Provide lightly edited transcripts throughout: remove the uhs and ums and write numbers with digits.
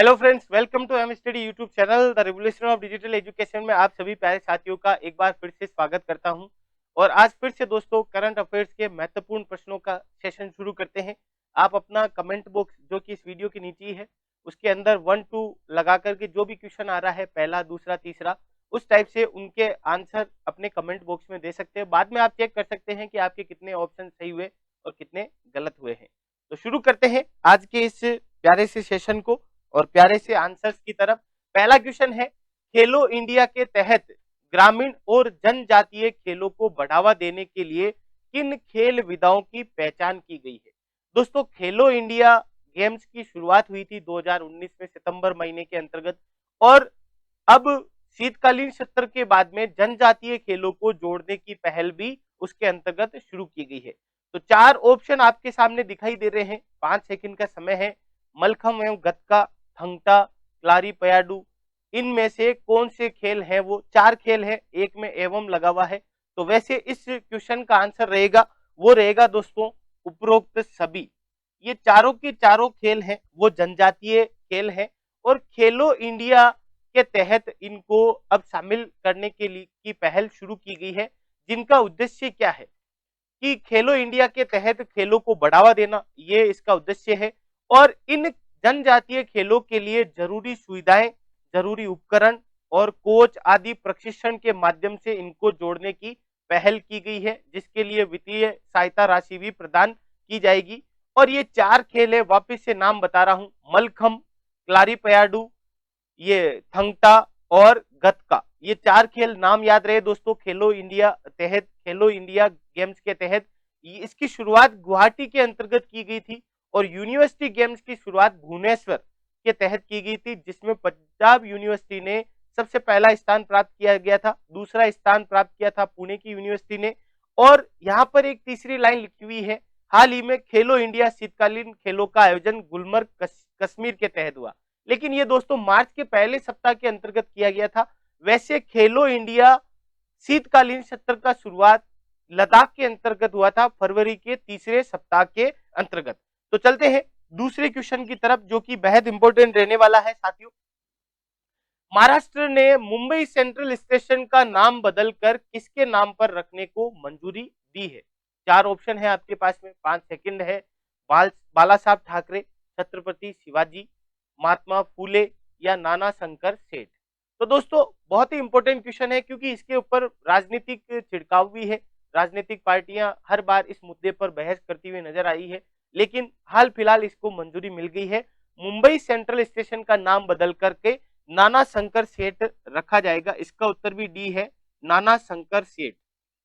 Hello friends, welcome to M study YouTube channel the revolution of digital education में आप सभी प्यारे साथियों का एक बार फिर से स्वागत करता हूं। और आज फिर से दोस्तों करंट अफेयर्स के महत्वपूर्ण प्रश्नों का सेशन शुरू करते हैं। आप अपना कमेंट बॉक्स जो कि इस वीडियो के नीचे ही है उसके अंदर 1 2 लगा करके जो भी क्वेश्चन आ रहा है, पहला दूसरा तीसरा, उस टाइप से उनके आंसर अपने कमेंट बॉक्स में दे सकते हैं। बाद में आप चेक कर सकते हैं कि आपके कितने ऑप्शन सही हुए और कितने गलत हुए हैं। तो शुरू करते हैं आज के इस प्यारे से सेशन को और प्यारे से आंसर्स की तरफ। पहला क्वेश्चन है, खेलो इंडिया के तहत ग्रामीण और जनजातीय खेलों को बढ़ावा देने के लिए किन खेल विधाओं की पहचान की गई है। दोस्तों, खेलो इंडिया गेम्स की शुरुआत हुई थी 2019 में सितंबर महीने के अंतर्गत, और अब शीतकालीन सत्र के बाद में जनजातीय खेलों को जोड़ने की पहल भी उसके अंतर्गत शुरू की गई है। तो चार ऑप्शन आपके सामने दिखाई दे रहे हैं, 5 सेकंड का समय है। मलखम एवं गतका, थंगटा, क्लारीपयाडू, इनमें से कौन से खेल हैं? वो चार खेल हैं, एक में एवं लगा हुआ है। तो वैसे इस क्वेश्चन का आंसर रहेगा, वो रहेगा दोस्तों उपरोक्त सभी। ये चारों के चारों खेल हैं वो जनजातीय खेल हैं, और खेलो इंडिया के तहत इनको अब शामिल करने के लिए की पहल शुरू की गई है, जिनका उद्देश्य क्या है कि खेलो इंडिया के तहत खेलों को बढ़ावा देना, ये इसका उद्देश्य है। और इन जनजातीय खेलों के लिए जरूरी सुविधाएं, जरूरी उपकरण और कोच आदि प्रशिक्षण के माध्यम से इनको जोड़ने की पहल की गई है, जिसके लिए वित्तीय सहायता राशि भी प्रदान की जाएगी। और ये चार खेल है, वापिस से नाम बता रहा हूं, मलखम, क्लारीपयाडू, ये थंगटा और गतका। ये चार खेल नाम याद रहे दोस्तों। खेलो इंडिया तहत, खेलो इंडिया गेम्स के तहत इसकी शुरुआत गुवाहाटी के अंतर्गत की गई थी, और यूनिवर्सिटी गेम्स की शुरुआत भुवनेश्वर के तहत की गई थी, जिसमें पंजाब यूनिवर्सिटी ने सबसे पहला स्थान प्राप्त किया गया था। दूसरा स्थान प्राप्त किया था पुणे की यूनिवर्सिटी ने। और यहाँ पर एक तीसरी लाइन लिखी हुई है, हाल ही में खेलो इंडिया शीतकालीन खेलों का आयोजन गुलमर्ग कश्मीर के तहत हुआ। लेकिन ये दोस्तों मार्च के पहले सप्ताह के अंतर्गत किया गया था। वैसे खेलो इंडिया शीतकालीन सत्र का शुरुआत लद्दाख के अंतर्गत हुआ था, फरवरी के तीसरे सप्ताह के अंतर्गत। तो चलते हैं दूसरे क्वेश्चन की तरफ, जो कि बेहद इंपॉर्टेंट रहने वाला है साथियों। महाराष्ट्र ने मुंबई सेंट्रल स्टेशन का नाम बदलकर किसके नाम पर रखने को मंजूरी दी है? चार ऑप्शन है आपके पास में, 5 सेकंड है। बाला साहब ठाकरे, छत्रपति शिवाजी, महात्मा फूले या नाना शंकर सेठ। तो दोस्तों बहुत ही इंपॉर्टेंट क्वेश्चन है, क्योंकि इसके ऊपर राजनीतिक छिड़काव भी है। राजनीतिक पार्टियां हर बार इस मुद्दे पर बहस करती हुई नजर आई है, लेकिन हाल फिलहाल इसको मंजूरी मिल गई है। मुंबई सेंट्रल स्टेशन का नाम बदल करके नाना शंकर सेठ रखा जाएगा। इसका उत्तर भी डी है, नाना शंकर सेठ।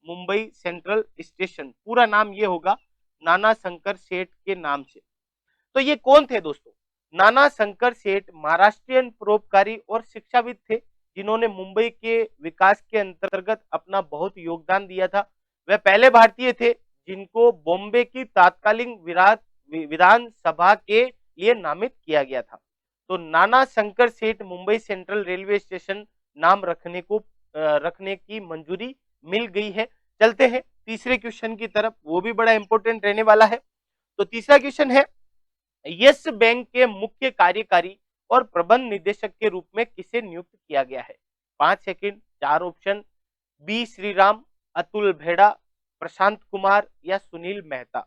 मुंबई सेंट्रल स्टेशन पूरा नाम ये होगा, नाना शंकर सेठ के नाम से। तो ये कौन थे दोस्तों? नाना शंकर सेठ महाराष्ट्रियन परोपकारी और शिक्षाविद थे, जिन्होंने मुंबई के विकास के अंतर्गत अपना बहुत योगदान दिया था। वह पहले भारतीय थे जिनको बॉम्बे की तात्कालीन विधान सभा के लिए नामित किया गया था। तो नाना शंकर सेठ मुंबई सेंट्रल रेलवे स्टेशन नाम रखने की मंजूरी मिल गई है। चलते हैं तीसरे क्वेश्चन की तरफ, वो भी बड़ा इंपॉर्टेंट रहने वाला है। तो तीसरा क्वेश्चन है, यस बैंक के मुख्य कार्यकारी और प्रबंध निदेशक के रूप में किसे नियुक्त किया गया है? 5 सेकंड, चार ऑप्शन, बी श्रीराम, अतुल भेड़ा, प्रशांत कुमार या सुनील मेहता।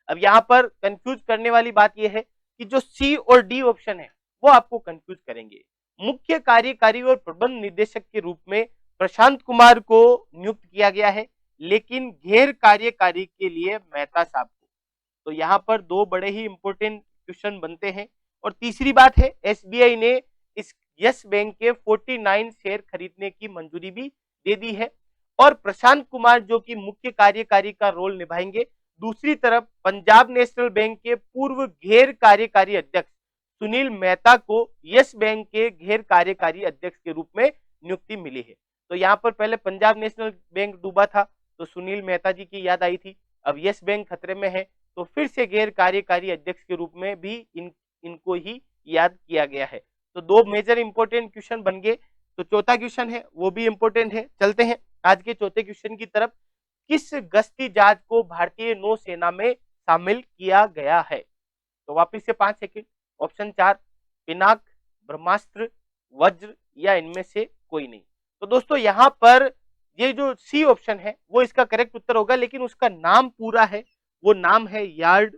अब यहाँ पर कंफ्यूज करने वाली बात यह है कि जो सी और डी ऑप्शन है वो आपको कंफ्यूज करेंगे। मुख्य कार्यकारी और प्रबंध निदेशक के रूप में प्रशांत कुमार को नियुक्त किया गया है, लेकिन गैर कार्यकारी के लिए मेहता साहब को। तो यहाँ पर दो बड़े ही इंपॉर्टेंट क्वेश्चन बनते हैं। और तीसरी बात है, एसबीआई ने इस यस बैंक के 49 शेयर खरीदने की मंजूरी भी दे दी है, और प्रशांत कुमार जो कि मुख्य कार्यकारी का रोल निभाएंगे। दूसरी तरफ पंजाब नेशनल बैंक के पूर्व गैर कार्यकारी अध्यक्ष सुनील मेहता को यस बैंक के गैर कार्यकारी अध्यक्ष के रूप में नियुक्ति मिली है। तो यहाँ पर पहले पंजाब नेशनल बैंक डूबा था तो सुनील मेहता जी की याद आई थी, अब यस बैंक खतरे में है तो फिर से गैर कार्यकारी अध्यक्ष के रूप में भी इनको ही याद किया गया है। तो दो मेजर इंपॉर्टेंट क्वेश्चन बन गए। तो चौथा क्वेश्चन है वो भी इंपॉर्टेंट है। चलते हैं आज के चौथे क्वेश्चन की तरफ, किस गश्ती जहाज को भारतीय नौसेना में शामिल किया गया है? तो वापिस से 5 सेकंड, ऑप्शन 4, पिनाक, ब्रह्मास्त्र, वज्र या इनमें से कोई नहीं। तो दोस्तों यहाँ पर ये जो सी ऑप्शन है वो इसका करेक्ट उत्तर होगा, लेकिन उसका नाम पूरा है, वो नाम है यार्ड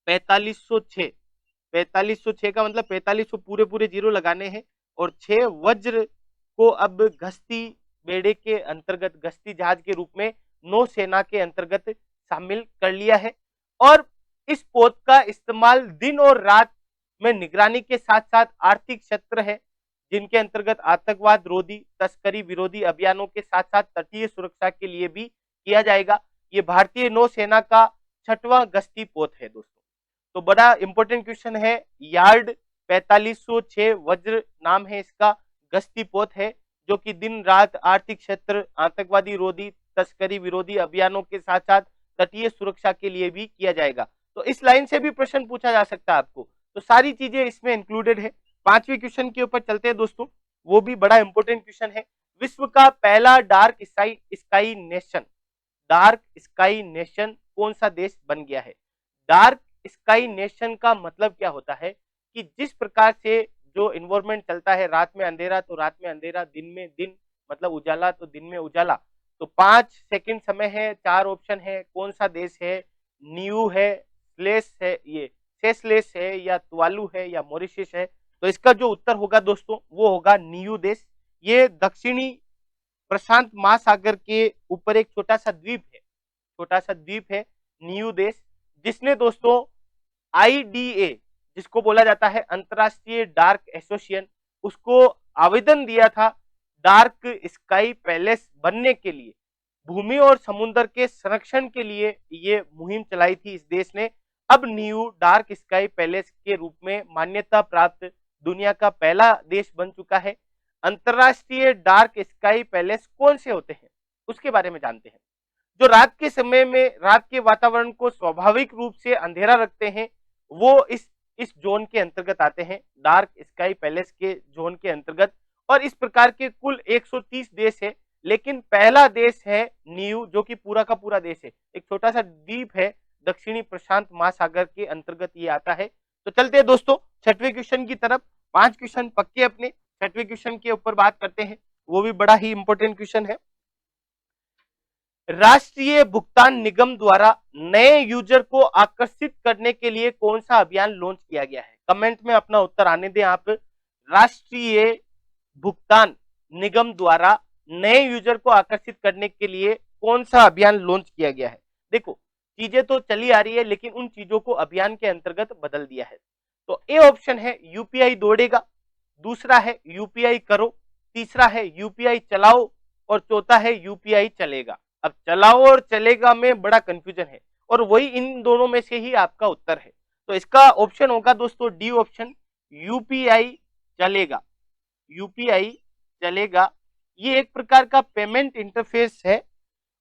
4506। 4506 का मतलब 4500 पूरे पूरे जीरो लगाने हैं, और 6 वज्र को अब गश्ती बेड़े के अंतर्गत, गश्ती जहाज के रूप में नौसेना के अंतर्गत शामिल कर लिया है। और इस पोत का इस्तेमाल दिन और रात में निगरानी के साथ साथ आर्थिक क्षेत्र है जिनके अंतर्गत आतंकवाद रोधी, तस्करी विरोधी अभियानों के साथ साथ तटीय सुरक्षा के लिए भी किया जाएगा। ये भारतीय नौसेना का 6वां गश्ती पोत है दोस्तों। तो बड़ा इंपॉर्टेंट क्वेश्चन है, यार्ड 4506 वज्र नाम है इसका, गश्ती पोत है जो कि दिन रात आर्थिक क्षेत्र, आतंकवादी रोधी, तस्करी विरोधी अभियानों के साथ साथ तटीय सुरक्षा के लिए भी किया जाएगा। तो इस लाइन से भी प्रश्न पूछा जा सकता है आपको, तो सारी चीजें इसमें इंक्लूडेड है। 5वें क्वेश्चन के ऊपर चलते हैं दोस्तों, वो भी बड़ा इंपॉर्टेंट क्वेश्चन है। विश्व का पहला dark sky nation, dark sky nation कौन सा देश बन गया है? डार्क स्काई नेशन का मतलब क्या होता है कि जिस प्रकार से जो इन्वायरमेंट चलता है, रात में अंधेरा तो रात में अंधेरा, दिन में दिन मतलब उजाला तो दिन में उजाला। तो 5 सेकंड समय है, 4 ऑप्शन है, कौन सा देश है? न्यू है, स्लेस है, ये सेसलेस है, या तुवालू है, या मॉरिशस है? तो इसका जो उत्तर होगा दोस्तों वो होगा न्यू देश। ये दक्षिणी प्रशांत महासागर के ऊपर एक छोटा सा द्वीप है, छोटा सा द्वीप है न्यू देश, जिसने दोस्तों आईडीए जिसको बोला जाता है अंतरराष्ट्रीय डार्क एसोसिएशन, उसको आवेदन दिया था डार्क स्काई पैलेस बनने के लिए। भूमि और समुद्र के संरक्षण के लिए ये मुहिम चलाई थी इस देश ने। अब न्यू डार्क स्काई पैलेस के रूप में मान्यता प्राप्त दुनिया का पहला देश बन चुका है। अंतरराष्ट्रीय डार्क स्काई पैलेस कौन से होते हैं उसके बारे में जानते हैं। जो रात के समय में रात के वातावरण को स्वाभाविक रूप से अंधेरा रखते हैं, वो इस जोन के अंतर्गत आते हैं, डार्क स्काई पैलेस के जोन के अंतर्गत। और इस प्रकार के कुल 130 देश है, लेकिन पहला देश है न्यू, जो कि पूरा का पूरा देश है, एक छोटा सा द्वीप है दक्षिणी प्रशांत महासागर के अंतर्गत ये आता है। तो चलते हैं दोस्तों 6वें क्वेश्चन की तरफ। 5 क्वेश्चन पक्के अपने, 6वें क्वेश्चन के ऊपर बात करते हैं, वो भी बड़ा ही इंपॉर्टेंट क्वेश्चन है। राष्ट्रीय भुगतान निगम द्वारा नए यूजर को आकर्षित करने के लिए कौन सा अभियान लॉन्च किया गया है? कमेंट में अपना उत्तर आने दें आप। राष्ट्रीय भुगतान निगम द्वारा नए यूजर को आकर्षित करने के लिए कौन सा अभियान लॉन्च किया गया है? देखो चीजें तो चली आ रही है, लेकिन उन चीजों को अभियान के अंतर्गत बदल दिया है। तो ए ऑप्शन है यूपीआई दौड़ेगा, दूसरा है यूपीआई करो, तीसरा है यूपीआई चलाओ, और चौथा है यूपीआई चलेगा। अब चलाओ और चलेगा में बड़ा कंफ्यूजन है, और वही इन दोनों में से ही आपका उत्तर है। तो इसका ऑप्शन होगा दोस्तों डी ऑप्शन, यूपीआई चलेगा। यूपीआई चलेगा ये एक प्रकार का पेमेंट इंटरफेस है,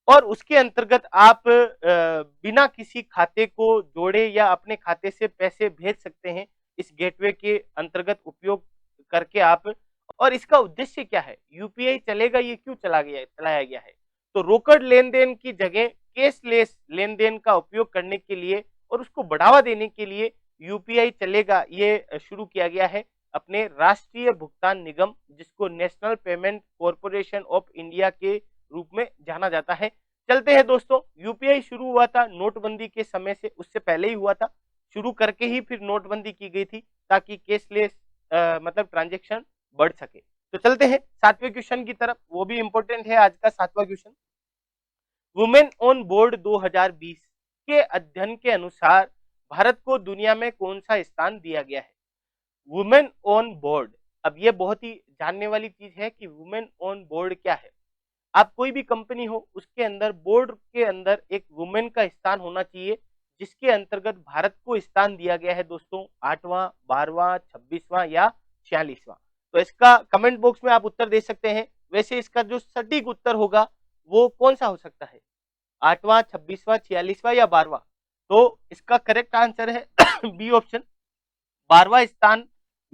और उसके अंतर्गत आप बिना किसी खाते को जोड़े या अपने खाते से पैसे भेज सकते हैं इस गेटवे के अंतर्गत उपयोग करके आप। और इसका उद्देश्य क्या है? यूपीआई चलेगा ये क्यों चलाया गया है? तो रोकड़ लेन देन की जगह कैशलेस लेन देन का उपयोग करने के लिए और उसको बढ़ावा देने के लिए यूपीआई चलेगा ये शुरू किया गया है अपने राष्ट्रीय भुगतान निगम, जिसको national payment corporation of India के रूप में जाना जाता है। चलते हैं दोस्तों, यूपीआई शुरू हुआ था नोटबंदी के समय से, उससे पहले ही हुआ था, शुरू करके ही फिर नोटबंदी की गई थी ताकि कैशलेस मतलब ट्रांजेक्शन बढ़ सके। तो चलते हैं 7वें क्वेश्चन की तरफ, वो भी इंपॉर्टेंट है आज का 7वां क्वेश्चन। वुमेन ऑन बोर्ड 2020 के अध्ययन के अनुसार भारत को दुनिया में कौन सा स्थान दिया गया है? वुमेन ऑन बोर्ड, अब ये बहुत ही जानने वाली चीज है कि वुमेन ऑन बोर्ड क्या है। आप कोई भी कंपनी हो उसके अंदर बोर्ड के अंदर एक वुमेन का स्थान होना चाहिए, जिसके अंतर्गत भारत को स्थान दिया गया है दोस्तों 8वां, 12वां, 26वां या 46वां। तो इसका कमेंट बॉक्स में आप उत्तर दे सकते हैं। वैसे इसका जो सटीक उत्तर होगा वो कौन सा हो सकता है? 8वां, 26वां, 46वां या 12वां? तो इसका करेक्ट आंसर है बी ऑप्शन, 12वां स्थान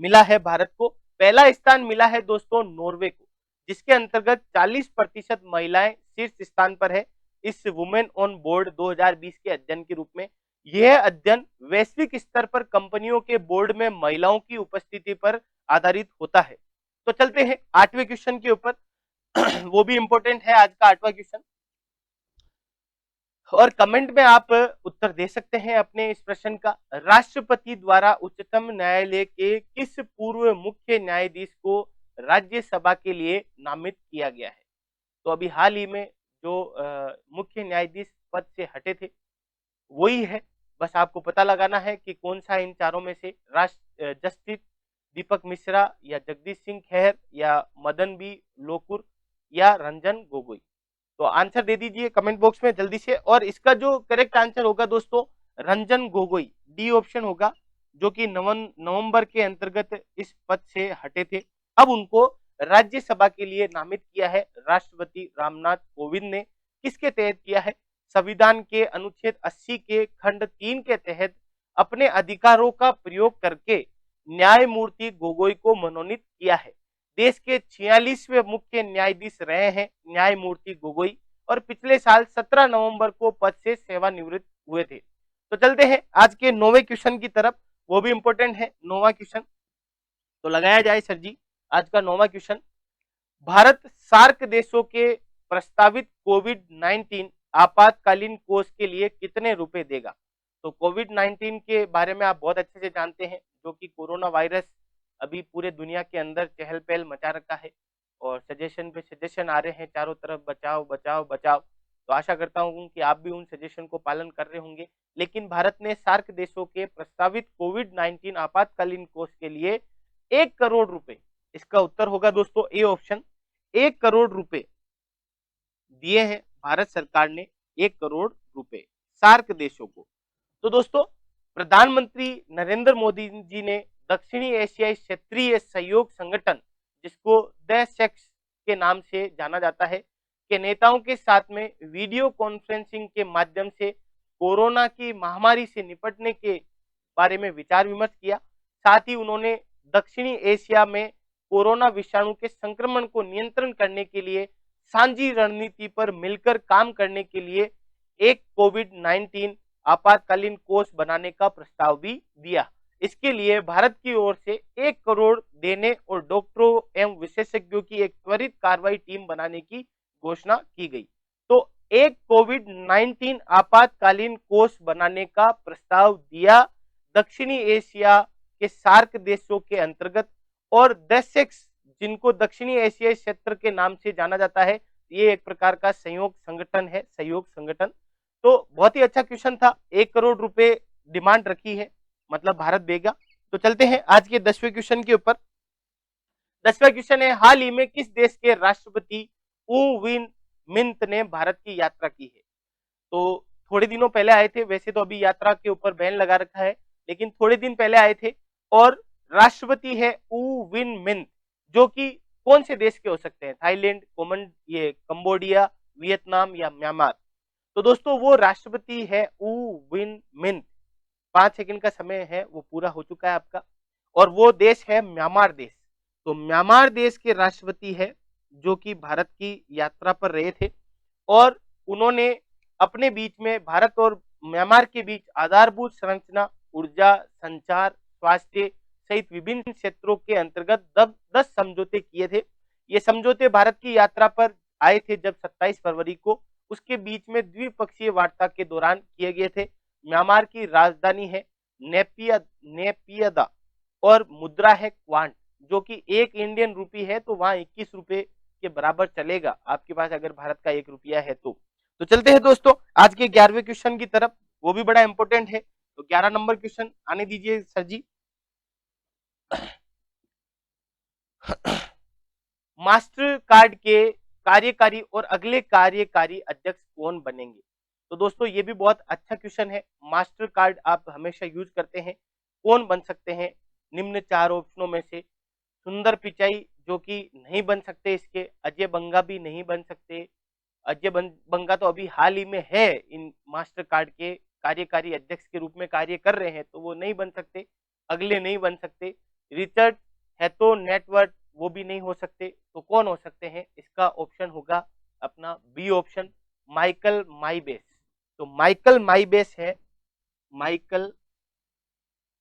मिला है भारत को। पहला स्थान मिला है दोस्तों नॉर्वे को, जिसके अंतर्गत 40% महिलाएं शीर्ष स्थान पर है इस वुमेन ऑन बोर्ड 2020 के अध्ययन के रूप में। यह अध्ययन वैश्विक स्तर पर कंपनियों के बोर्ड में महिलाओं की उपस्थिति पर आधारित होता है। तो चलते हैं 8वें क्वेश्चन के ऊपर। वो भी इंपॉर्टेंट है आज का 8वां क्वेश्चन, और कमेंट में आप उत्तर दे सकते हैं अपने इस प्रश्न का। राष्ट्रपति द्वारा उच्चतम न्यायालय के किस पूर्व मुख्य न्यायाधीश को राज्यसभा के लिए नामित किया गया है? तो अभी हाल ही में जो मुख्य न्यायाधीश पद से हटे थे वही है। बस आपको पता लगाना है कि कौन सा इन चारों में से जस्टिस दीपक मिश्रा या जगदीश सिंह खेर या मदन बी लोकुर या रंजन गोगोई। तो आंसर दे दीजिए कमेंट बॉक्स में जल्दी से। और इसका जो करेक्ट आंसर होगा दोस्तों, रंजन गोगोई, डी ऑप्शन होगा, जो कि नवंबर के अंतर्गत इस पद से हटे थे। अब उनको राज्यसभा के लिए नामित किया है राष्ट्रपति रामनाथ कोविंद ने। किसके तहत किया है? संविधान के अनुच्छेद 80 के खंड 3 के तहत अपने अधिकारों का प्रयोग करके न्यायमूर्ति गोगोई को मनोनीत किया है। देश के 46वें मुख्य न्यायाधीश रहे हैं न्यायमूर्ति गोगोई, और पिछले साल 17 नवंबर को पद से सेवानिवृत्त हुए थे। तो चलते हैं आज के 9वें क्वेश्चन की तरफ, वो भी इंपॉर्टेंट है 9वां क्वेश्चन। तो लगाया जाए सर जी आज का 9वां क्वेश्चन। भारत सार्क देशों के प्रस्तावित कोविड-19 आपातकालीन कोष के लिए कितने रुपए देगा? तो कोविड-19 के बारे में आप बहुत अच्छे से जानते हैं, जो कि कोरोना वायरस अभी पूरे दुनिया के अंदर चहल पहल मचा रखा है, और सजेशन पे सजेशन आ रहे हैं चारों तरफ, बचाओ बचाओ बचाओ। तो आशा करता हूं कि आप भी उन सजेशन को पालन कर रहे होंगे। लेकिन भारत ने सार्क देशों के प्रस्तावित कोविड-19 आपातकालीन कोष के लिए 1 करोड़ रुपए, इसका उत्तर होगा दोस्तों ए ऑप्शन, 1 करोड़ रुपए दिए हैं भारत सरकार ने, 1 करोड़ रुपए सार्क देशों को। तो दोस्तों प्रधानमंत्री नरेंद्र मोदी जी ने दक्षिणी एशियाई क्षेत्रीय सहयोग संगठन, जिसको द सेक्स के नाम से जाना जाता है, के नेताओं के साथ में वीडियो कॉन्फ्रेंसिंग के माध्यम से कोरोना की महामारी से निपटने के बारे में विचार विमर्श किया। साथ ही उन्होंने दक्षिणी एशिया में कोरोना विषाणु के संक्रमण को नियंत्रण करने के लिए सांझी रणनीति पर मिलकर काम करने के लिए एक कोविड-19 आपातकालीन कोष बनाने का प्रस्ताव भी दिया। इसके लिए भारत की ओर से 1 करोड़ देने और डॉक्टरों एवं विशेषज्ञों की एक त्वरित कार्रवाई टीम बनाने की घोषणा की गई। तो एक कोविड-19 आपातकालीन कोष बनाने का प्रस्ताव दिया दक्षिणी एशिया के सार्क देशों के अंतर्गत, और डेसेक्स, जिनको दक्षिणी एशियाई क्षेत्र के नाम से जाना जाता है, ये एक प्रकार का सहयोग संगठन है, सहयोग संगठन। तो बहुत ही अच्छा क्वेश्चन था, 1 करोड़ रुपए डिमांड रखी है, मतलब भारत देगा। तो चलते हैं आज के 10वें क्वेश्चन के ऊपर। 10वां क्वेश्चन है, हाल ही में किस देश के राष्ट्रपति ऊ विन मिंत ने भारत की यात्रा की है? तो थोड़े दिनों पहले आए थे, वैसे तो अभी यात्रा के ऊपर बैन लगा रखा है, लेकिन थोड़े दिन पहले आए थे, और राष्ट्रपति है ऊ विन मिंत, जो कि कौन से देश के हो सकते हैं? थाईलैंड, ये कंबोडिया, वियतनाम या म्यांमार। तो दोस्तों वो राष्ट्रपति है ऊ विन मिंत। 5 सेकंड का समय है, वो पूरा हो चुका है आपका, और वो देश है म्यांमार देश। तो म्यांमार देश के राष्ट्रपति है, जो कि भारत की यात्रा पर रहे थे, और उन्होंने अपने बीच में भारत और म्यांमार के बीच आधारभूत संरचना, ऊर्जा, संचार, स्वास्थ्य सहित विभिन्न क्षेत्रों के अंतर्गत 10 समझौते किए थे। ये समझौते भारत की यात्रा पर आए थे जब 27 फरवरी को, उसके बीच में द्विपक्षीय वार्ता के दौरान किए गए थे। म्यांमार की राजधानी है नेपियदा, और मुद्रा है क्वांट, जो कि 1 इंडियन रुपी है, तो वहां 21 रुपए के बराबर चलेगा आपके पास अगर भारत का 1 रुपया है तो। तो चलते हैं दोस्तों आज के 11वें क्वेश्चन की तरफ, वो भी बड़ा इंपॉर्टेंट है। तो 11 नंबर क्वेश्चन आने दीजिए सर जी। मास्टर कार्ड के कार्यकारी और अगले कार्यकारी अध्यक्ष कौन बनेंगे? तो दोस्तों ये भी बहुत अच्छा क्वेश्चन है। मास्टर कार्ड आप हमेशा यूज करते हैं, कौन बन सकते हैं? निम्न 4 ऑप्शनों में से सुंदर पिचाई, जो कि नहीं बन सकते, इसके अजय बंगा भी नहीं बन सकते। अजय बंगा तो अभी हाल ही में है इन मास्टर कार्ड के कार्यकारी अध्यक्ष के रूप में कार्य कर रहे हैं, तो वो नहीं बन सकते। अगले नहीं बन सकते। रिचर्ड हैतो नेटवर्क, वो भी नहीं हो सकते। तो कौन हो सकते हैं? इसका ऑप्शन होगा अपना बी ऑप्शन, माइकल माइबेस। तो माइकल माइबेस है माइकल,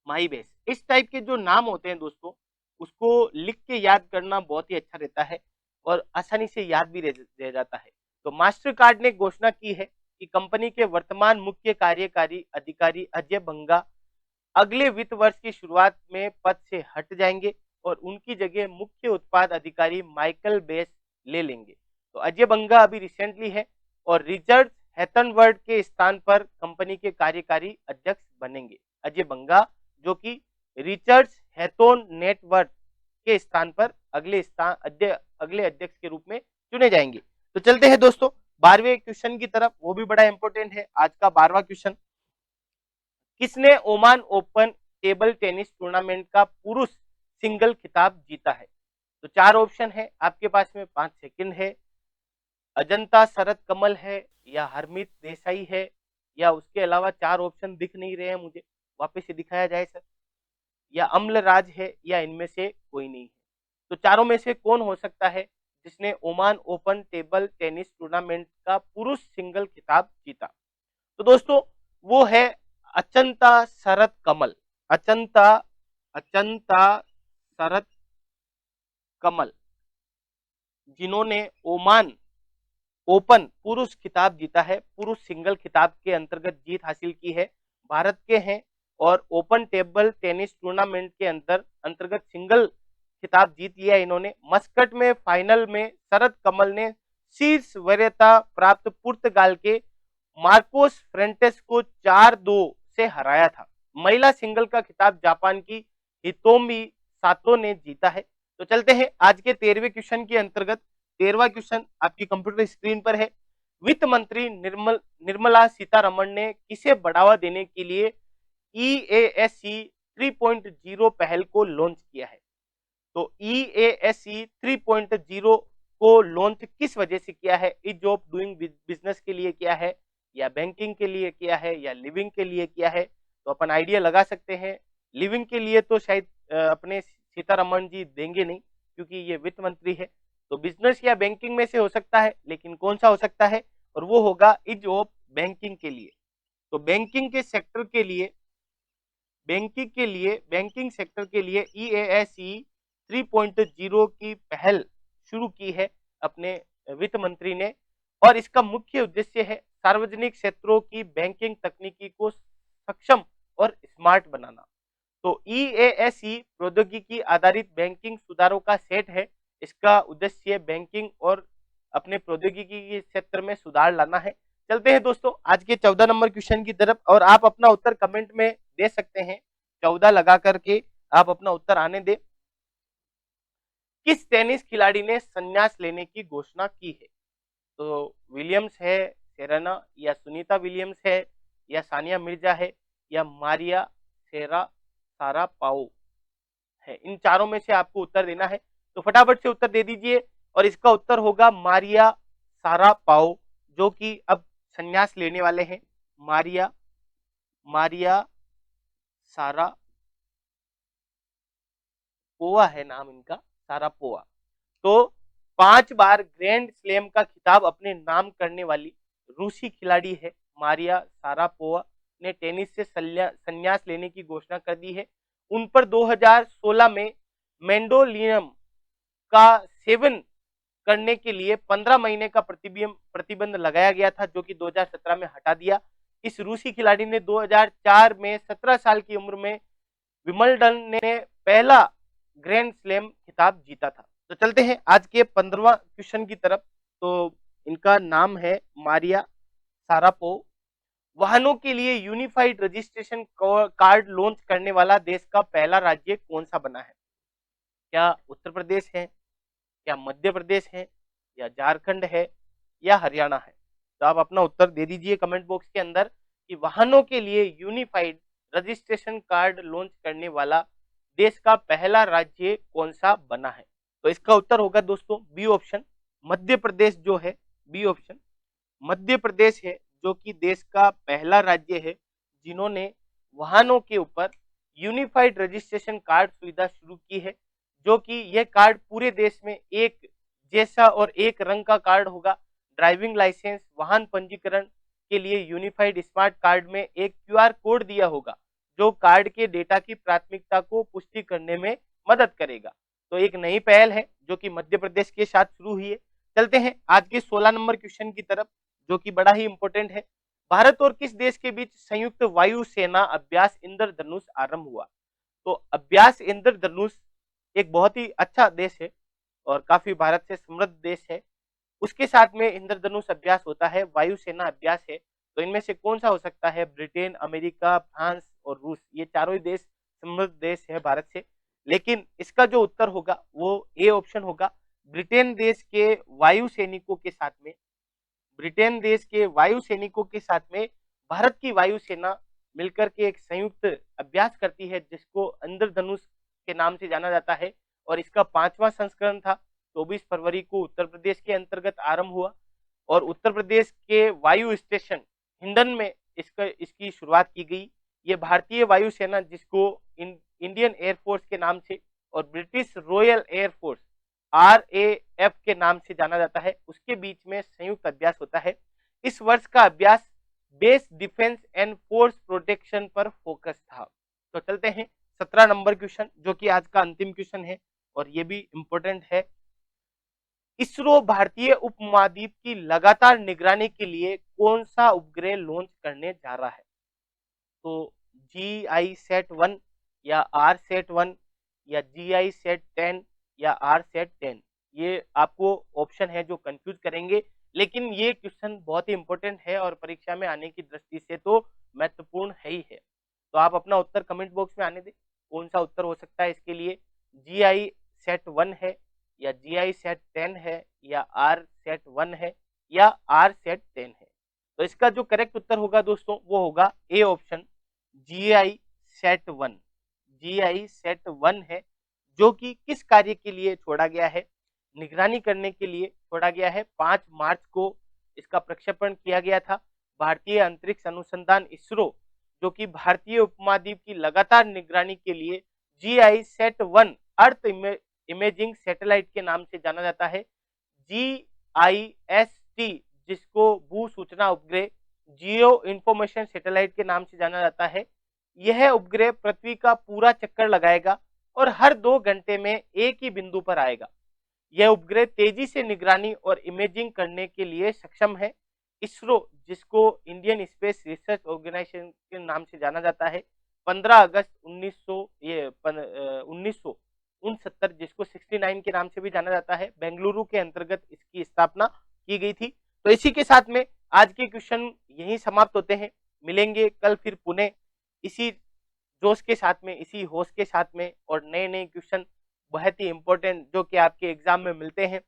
माई बेस, इस टाइप के जो नाम होते हैं दोस्तों, उसको लिख के याद करना बहुत ही अच्छा रहता है और आसानी से याद भी रह जाता है। तो मास्टर कार्ड ने घोषणा की है कि कंपनी के वर्तमान मुख्य कार्यकारी अधिकारी अजय बंगा अगले वित्त वर्ष की शुरुआत में पद से हट जाएंगे और उनकी जगह मुख्य उत्पाद अधिकारी माइकल बेस ले लेंगे। तो अजय बंगा अभी रिसेंटली है और रिचर्ड हैथनवर्ड के स्थान पर कंपनी के कार्यकारी अध्यक्ष बनेंगे। अजय बंगा जो कि रिचर्ड हैथोन नेटवर्क के स्थान पर अगले अध्यक्ष के रूप में चुने जाएंगे। तो चलते हैं दोस्तों 12वें क्वेश्चन की तरफ, वो भी बड़ा इंपॉर्टेंट है। आज का 12वां क्वेश्चन, किसने Oman open table tennis tournament का पुरुष सिंगल खिताब जीता है? तो 4 ऑप्शन है आपके पास में, 5 सेकंड है। अजंता शरद कमल है, या हरमीत देसाई है, या उसके अलावा 4 ऑप्शन दिख नहीं रहे हैं मुझे, वापस से दिखाया जाए सर, या अम्लराज है, या इनमें से कोई नहीं है। तो चारों में से कौन हो सकता है जिसने Oman open table tennis tournament का पुरुष सिंगल खिताब जीता? तो दोस्तों वो है अचंता शरद कमल। अचंता अचंता शरद कमल, जिन्होंने ओमान ओपन पुरुष खिताब जीता है, पुरुष सिंगल खिताब के अंतर्गत जीत हासिल की है, भारत के हैं और ओपन टेबल टेनिस टूर्नामेंट के अंतर्गत सिंगल खिताब जीत लिया इन्होंने। मस्कट में फाइनल में शरद कमल ने शीर्ष वरीयता प्राप्त पुर्तगाल के मार्कोस फ्रेंटेस को 4-2 से हराया था। महिला सिंगल का खिताब जापान की हितोमी सातो ने जीता है। तो चलते हैं आज के 13वें क्वेश्चन के अंतर्गत। 13वां क्वेश्चन आपकी कंप्यूटर स्क्रीन पर है। वित्त मंत्री निर्मला सीतारमण ने किसे बढ़ावा देने के लिए EASC 3.0 पहल को लॉन्च किया है? तो EASC 3.0 को लॉन्च किस वजह से किया है? इज ऑफ डूइंग बिजनेस के लिए किया है, या बैंकिंग के लिए किया है, या लिविंग के लिए किया है? तो अपन आइडिया लगा सकते हैं। लिविंग के लिए तो शायद अपने सीतारमण जी देंगे नहीं, क्योंकि ये वित्त मंत्री है। तो बिजनेस या बैंकिंग में से हो सकता है, लेकिन कौन सा हो सकता है? और वो होगा इज ऑफ बैंकिंग के लिए। तो बैंकिंग के सेक्टर के लिए, बैंकिंग सेक्टर के लिए EASC 3.0 की पहल शुरू की है अपने वित्त मंत्री ने, और इसका मुख्य उद्देश्य है सार्वजनिक क्षेत्रों की बैंकिंग तकनीकी को सक्षम और स्मार्ट बनाना। तो EASC प्रौद्योगिकी आधारित बैंकिंग सुधारों का सेट है। इसका उद्देश्य बैंकिंग और अपने प्रौद्योगिकी के क्षेत्र में सुधार लाना है। चलते हैं दोस्तों आज के 14 नंबर क्वेश्चन की तरफ, और आप अपना उत्तर कमेंट में दे सकते हैं। 14 लगा करके आप अपना उत्तर आने दें। किस टेनिस खिलाड़ी ने संन्यास लेने की घोषणा की है? तो विलियम्स है, सेरेना, या सुनीता विलियम्स है, या सानिया मिर्जा है, या मारिया शारापोवा है। इन चारों में से आपको उत्तर देना है, तो फटाफट से उत्तर दे दीजिए। और इसका उत्तर होगा मारिया शारापोवा, जो कि अब संन्यास लेने वाले हैं। मारिया शारापोवा है नाम इनका, शारापोवा। तो 5 बार ग्रैंड स्लैम का खिताब अपने नाम करने वाली रूसी खिलाड़ी है मारिया शारापोवा ने टेनिस से संन्यास लेने की घोषणा कर दी है। उन पर 2016 में मेंडोलियम का सेवन करने के लिए 15 महीने का प्रतिबंध लगाया गया था, जो कि 2017 में हटा दिया। इस रूसी खिलाड़ी ने 2004 में 17 साल की उम्र में विंबलडन ने पहला ग्रैंड स्लैम खिताब जीता था। तो चलते हैं आज के 15वां क्वेश्चन की तरफ। तो इनका नाम है मारिया शारापोवा। वाहनों के लिए यूनिफाइड रजिस्ट्रेशन कार्ड लॉन्च करने वाला देश का पहला राज्य कौन सा बना है? क्या उत्तर प्रदेश है, क्या मध्य प्रदेश है, या झारखंड है, या हरियाणा है? तो आप अपना उत्तर दे दीजिए कमेंट बॉक्स के अंदर कि वाहनों के लिए यूनिफाइड रजिस्ट्रेशन कार्ड लॉन्च करने वाला देश का पहला राज्य कौन सा बना है? तो इसका उत्तर होगा दोस्तों बी ऑप्शन, मध्य प्रदेश जो है, बी ऑप्शन मध्य प्रदेश है, जो कि देश का पहला राज्य है जिन्होंने वाहनों के ऊपर यूनिफाइड रजिस्ट्रेशन कार्ड सुविधा शुरू की है, जो कि यह कार्ड पूरे देश में एक जैसा और एक रंग का कार्ड होगा। ड्राइविंग लाइसेंस, वाहन पंजीकरण, के लिए यूनिफाइड स्मार्ट कार्ड में एक क्यूआर कोड दिया होगा जो कार्ड के डेटा की प्राथमिकता को पुष्टि करने में मदद करेगा। तो एक नई पहल है जो कि मध्य प्रदेश के साथ शुरू हुई है। चलते हैं आज के 16 नंबर क्वेश्चन की तरफ, जो कि बड़ा ही इंपॉर्टेंट है। भारत और किस देश के बीच संयुक्त वायु सेना अभ्यास इंद्रधनुष आरंभ हुआ? तो अभ्यास इंद्रधनुष एक बहुत ही अच्छा देश है और काफी भारत से समृद्ध देश है, उसके साथ में इंद्रधनुष अभ्यास होता है, वायुसेना अभ्यास है। तो इनमें से कौन सा हो सकता है? ब्रिटेन, अमेरिका, फ्रांस और रूस, ये चारों ही देश समृद्ध देश है भारत से। लेकिन इसका जो उत्तर होगा वो ए ऑप्शन होगा। ब्रिटेन देश के वायु सैनिकों के साथ में, ब्रिटेन देश के वायु सैनिकों के साथ में भारत की वायुसेना मिलकर के एक संयुक्त अभ्यास करती है जिसको इंद्रधनुष के नाम से जाना जाता है। और इसका 5वां संस्करण था, 24 फरवरी को उत्तर प्रदेश के अंतर्गत आरंभ हुआ और उत्तर प्रदेश के वायु स्टेशन हिंडन में इसकी शुरुआत की गई। ये भारतीय वायुसेना जिसको इंडियन एयरफोर्स के नाम से और ब्रिटिश रॉयल एयरफोर्स RAF के नाम से जाना जाता है, उसके बीच में संयुक्त अभ्यास होता है। इस वर्ष का अभ्यास base defence and force protection पर फोकस था। तो चलते हैं 17 नंबर क्वेश्चन, जो कि आज का अंतिम क्वेश्चन है और ये भी इंपॉर्टेंट है। इसरो भारतीय उपमहाद्वीप की लगातार निगरानी के लिए कौन सा उपग्रह लॉन्च करने जा रहा है? तो GISAT-1 या RSAT-1 या GISAT-10 या RSAT-10, ये आपको ऑप्शन है जो कंफ्यूज करेंगे, लेकिन ये क्वेश्चन बहुत ही इंपॉर्टेंट है और परीक्षा में आने की दृष्टि से तो महत्वपूर्ण है ही है। तो आप अपना उत्तर कमेंट बॉक्स में आने दें, कौन सा उत्तर हो सकता है इसके लिए? GISAT-1 है या GISAT-10 है या RSAT-1 है या RSAT-10 है? तो इसका जो करेक्ट उत्तर होगा दोस्तों वो होगा ए ऑप्शन, GISAT-1। GISAT-1 है जो कि किस कार्य के लिए छोड़ा गया है? निगरानी करने के लिए छोड़ा गया है। 5 मार्च को इसका प्रक्षेपण किया गया था। भारतीय अंतरिक्ष अनुसंधान इसरो, जो कि भारतीय उपमहाद्वीप की लगातार निगरानी के लिए GISAT-1 अर्थ इमेजिंग सैटेलाइट के नाम से जाना जाता है। GIST जिसको भू सूचना उपग्रह, जियो इंफॉर्मेशन सैटेलाइट के नाम से जाना जाता है। यह उपग्रह पृथ्वी का पूरा चक्कर लगाएगा और हर 2 घंटे में एक ही बिंदु पर आएगा। यह उपग्रह तेजी से निगरानी और इमेजिंग करने के लिए सक्षम है। इसरो जिसको इंडियन स्पेस रिसर्च ऑर्गेनाइजेशन के नाम से जाना जाता है, 15 अगस्त 1969 जिसको 69 के नाम से भी जाना जाता है, बेंगलुरु के अंतर्गत इसकी स्थापना की गई थी। तो इसी के साथ में आज के क्वेश्चन यहीं समाप्त होते हैं। मिलेंगे कल फिर पुणे इसी जोश के साथ में, इसी होश के साथ में और नए नए क्वेश्चन बहुत ही इंपॉर्टेंट जो कि आपके एग्जाम में मिलते हैं।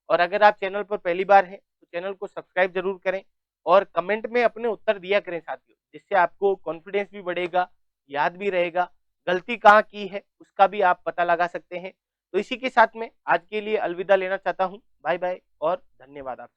और अगर आप चैनल पर पहली बार हैं तो चैनल को सब्सक्राइब जरूर करें और कमेंट में अपने उत्तर दिया करें साथियों, जिससे आपको कॉन्फिडेंस भी बढ़ेगा, याद भी रहेगा, गलती कहाँ की है उसका भी आप पता लगा सकते हैं। तो इसी के साथ में आज के लिए अलविदा लेना चाहता हूँ। बाय बाय और धन्यवाद आप।